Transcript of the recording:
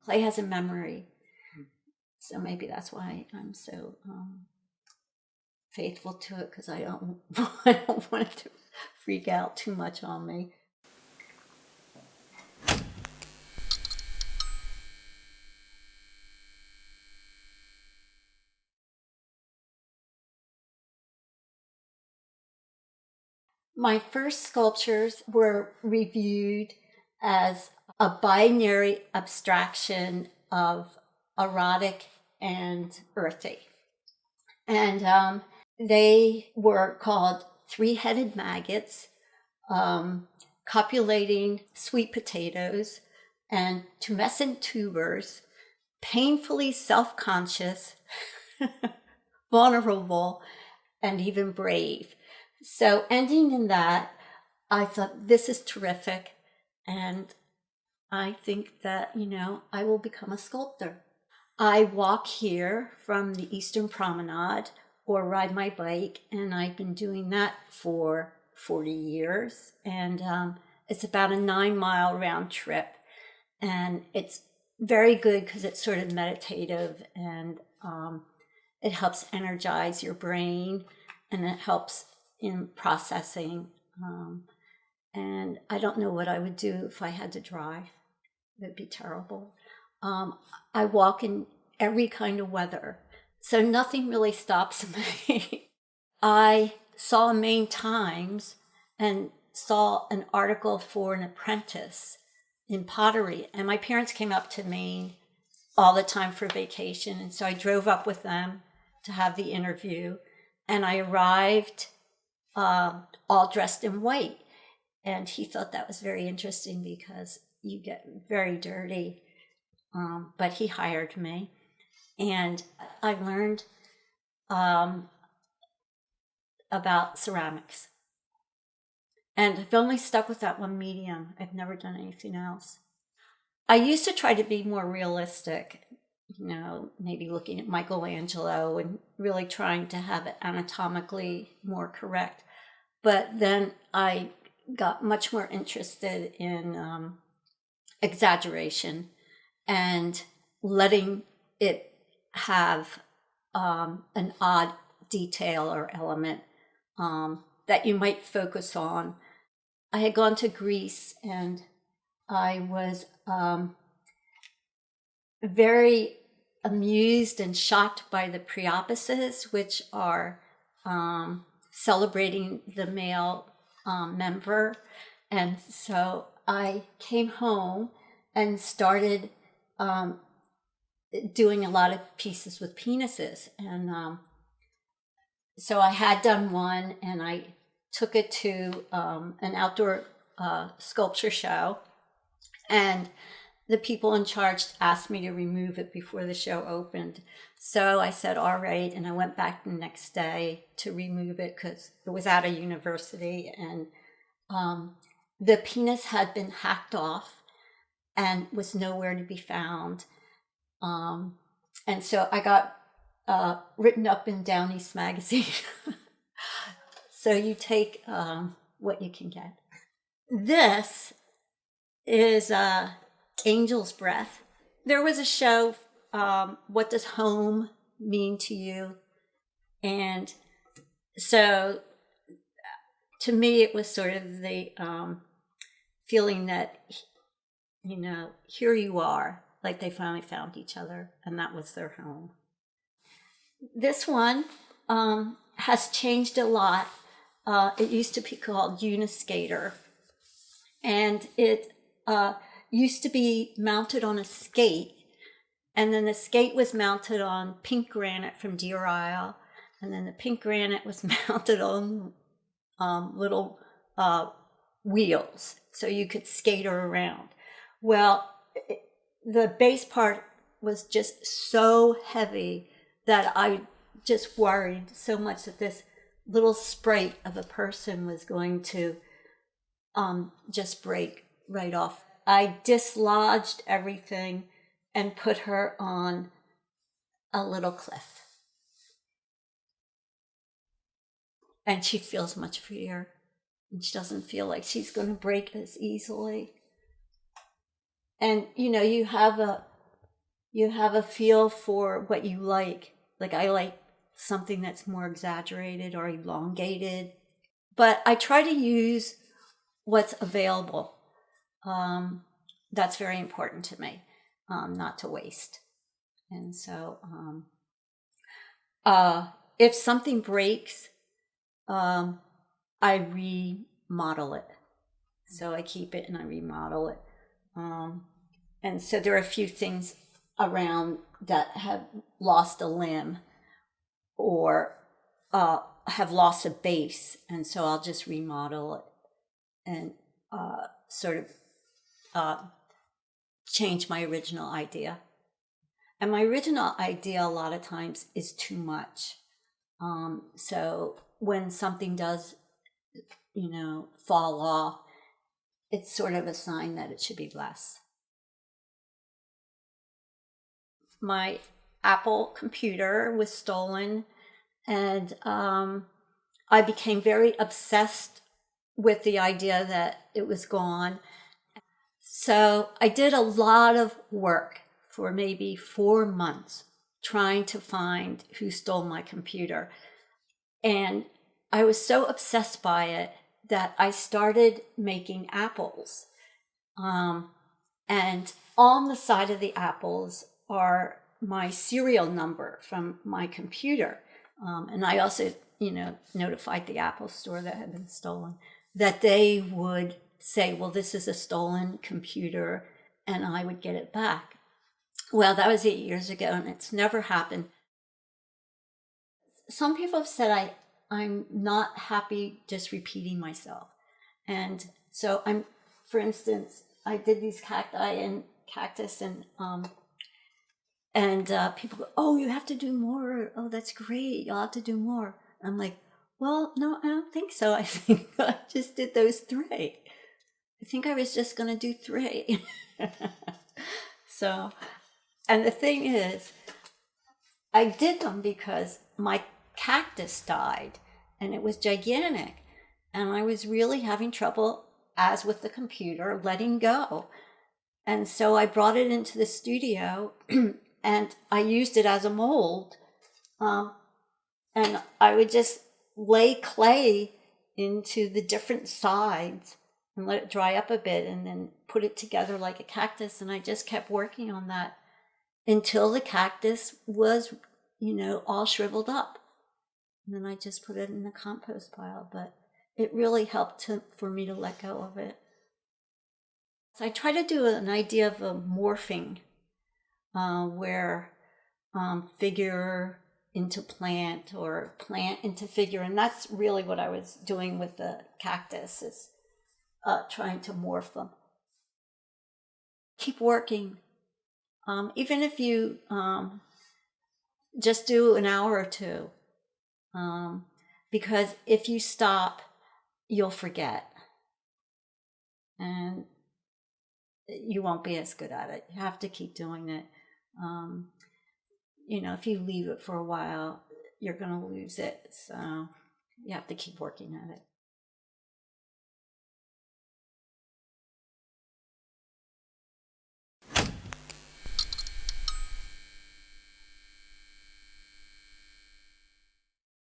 Clay has a memory. So maybe that's why I'm so faithful to it, because I don't want it to freak out too much on me. My first sculptures were reviewed as a binary abstraction of erotic and earthy. And they were called three-headed maggots, copulating sweet potatoes, and tumescent tubers, painfully self-conscious, vulnerable, and even brave. So ending in that, I thought, this is terrific. And I think that, I will become a sculptor. I walk here from the Eastern Promenade or ride my bike, and I've been doing that for 40 years. And it's about a 9-mile round trip. And it's very good because it's sort of meditative, and it helps energize your brain, and it helps in processing. And I don't know what I would do if I had to drive. It would be terrible. I walk in every kind of weather, so nothing really stops me. I saw Maine Times and saw an article for an apprentice in pottery, and my parents came up to Maine all the time for vacation, and so I drove up with them to have the interview, and I arrived all dressed in white, and he thought that was very interesting because you get very dirty, but he hired me, and I learned about ceramics. And I've only stuck with that one medium. I've never done anything else. I used to try to be more realistic, maybe looking at Michelangelo and really trying to have it anatomically more correct. But then I got much more interested in exaggeration and letting it have an odd detail or element that you might focus on. I had gone to Greece, and I was very amused and shocked by the Priapuses, which are celebrating the male member. And so I came home and started doing a lot of pieces with penises. And so I had done one, and I took it to an outdoor sculpture show, and the people in charge asked me to remove it before the show opened. So I said, all right, and I went back the next day to remove it because it was at a university, and the penis had been hacked off and was nowhere to be found. And so I got written up in Down East magazine. So you take what you can get. This is Angel's Breath. There was a show, What Does Home Mean to You? And so to me, it was sort of the feeling that, here you are, like they finally found each other, and that was their home. This one has changed a lot. It used to be called Uniskater, and it used to be mounted on a skate, and then the skate was mounted on pink granite from Deer Isle, and then the pink granite was mounted on little wheels, so you could skater around. Well, the base part was just so heavy that I just worried so much that this little sprite of a person was going to just break right off. I dislodged everything and put her on a little cliff. And she feels much freer. And she doesn't feel like she's going to break as easily. And, you have you have a feel for what you like. Like I like something that's more exaggerated or elongated, but I try to use what's available. That's very important to me, not to waste. And so if something breaks, I remodel it. So I keep it and I remodel it. And so there are a few things around that have lost a limb or have lost a base. And so I'll just remodel it and sort of change my original idea. And my original idea a lot of times is too much. So when something does, fall off, it's sort of a sign that it should be less. My Apple computer was stolen, and I became very obsessed with the idea that it was gone. So I did a lot of work for maybe 4 months trying to find who stole my computer. And I was so obsessed by it that I started making apples. And on the side of the apples are my serial number from my computer. And I also, notified the Apple store that had been stolen, that they would say, well, this is a stolen computer, and I would get it back. Well, that was 8 years ago, and it's never happened. Some people have said I'm not happy just repeating myself. And so for instance, I did these cacti and cactus and people go, oh, you have to do more. Oh, that's great. You'll have to do more. I'm like, well, no, I don't think so. I think I just did those 3. I think I was just going to do 3. So, and the thing is, I did them because my cactus died and it was gigantic. And I was really having trouble, as with the computer, letting go. And so I brought it into the studio and I used it as a mold. And I would just lay clay into the different sides and let it dry up a bit and then put it together like a cactus. And I just kept working on that until the cactus was, all shriveled up. And then I just put it in the compost pile. But it really helped for me to let go of it. So I try to do an idea of a morphing where figure into plant or plant into figure. And that's really what I was doing with the cactus, is trying to morph them. Keep working. Even if you just do an hour or 2. Because if you stop, you'll forget. And you won't be as good at it. You have to keep doing it. If you leave it for a while, you're going to lose it. So you have to keep working at it.